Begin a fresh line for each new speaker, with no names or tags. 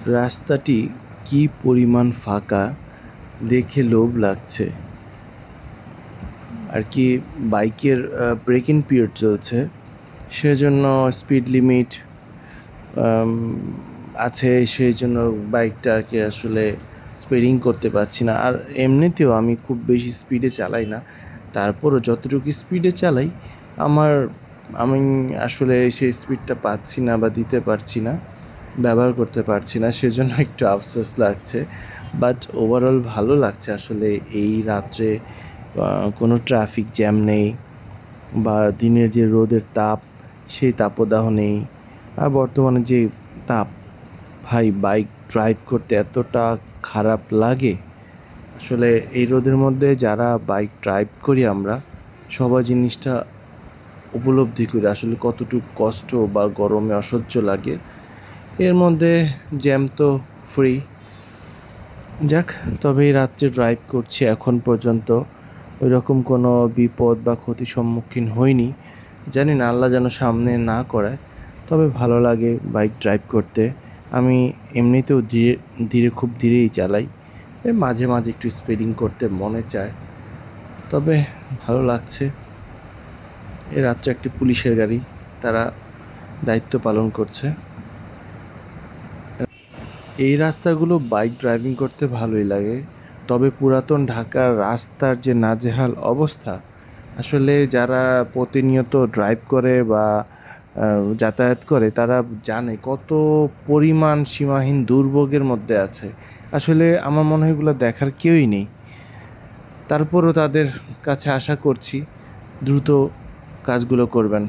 রাস্তাটি কি পরিমাণ ফাঁকা দেখে লোভ লাগছে। আর কি বাইকের ব্রেক ইন পিরিয়ড চলছে, সেজন্য স্পিড লিমিট আছে, সেই জন্য বাইকটাকে আসলে স্পিডিং করতে পারছি না। আর এমনিতেও আমি খুব বেশি স্পিডে চালাই না, তারপরও যতটুকু স্পিডে চালাই আমি আসলে সেই স্পিডটা পাচ্ছি না বা দিতে পারছি না, ব্যবহার করতে পারছি না, সেজন্য একটু আফসোস লাগছে। বাট ওভারঅল ভালো লাগছে আসলে। এই রাত্রে কোনো ট্রাফিক জ্যাম নেই বা দিনের যে রোদের তাপ, সেই তাপদাহ নেই। আর বর্তমানে যে তাপ, ভাই বাইক ড্রাইভ করতে এতটা খারাপ লাগে আসলে। এই রোদের মধ্যে যারা বাইক ড্রাইভ করি আমরা সবাই জিনিসটা উপলব্ধি করি আসলে কতটুকু কষ্ট বা গরমে অসহ্য লাগে। এর মধ্যে জ্যাম তো ফ্রি। যাক, তবে এই রাত্রে ড্রাইভ করছি, এখন পর্যন্ত ওইরকম কোনো বিপদ বা ক্ষতির সম্মুখীন হইনি। জানি না, আল্লাহ যেন সামনে না করায়। তবে ভালো লাগে বাইক ড্রাইভ করতে। আমি এমনিতেও ধীরে খুব ধীরেই চালাই, মাঝে মাঝে একটু স্পিডিং করতে মনে চায়, তবে ভালো লাগছে। এ রাত্রে একটি পুলিশের গাড়ি, তারা দায়িত্ব পালন করছে। এই রাস্তাগুলো বাইক ড্রাইভিং করতে ভালোই লাগে, তবে পুরাতন ঢাকার রাস্তার যে নাজেহাল অবস্থা, আসলে যারা প্রতিনিয়ত ড্রাইভ করে বা যাতায়াত করে তারা জানে কত পরিমাণ সীমাহীন দুর্ভোগের মধ্যে আছে। আসলে আমার মনে হয় এগুলো দেখার কেউই নেই। তারপরও তাদের কাছে আশা করছি দ্রুত কাজগুলো করবেন।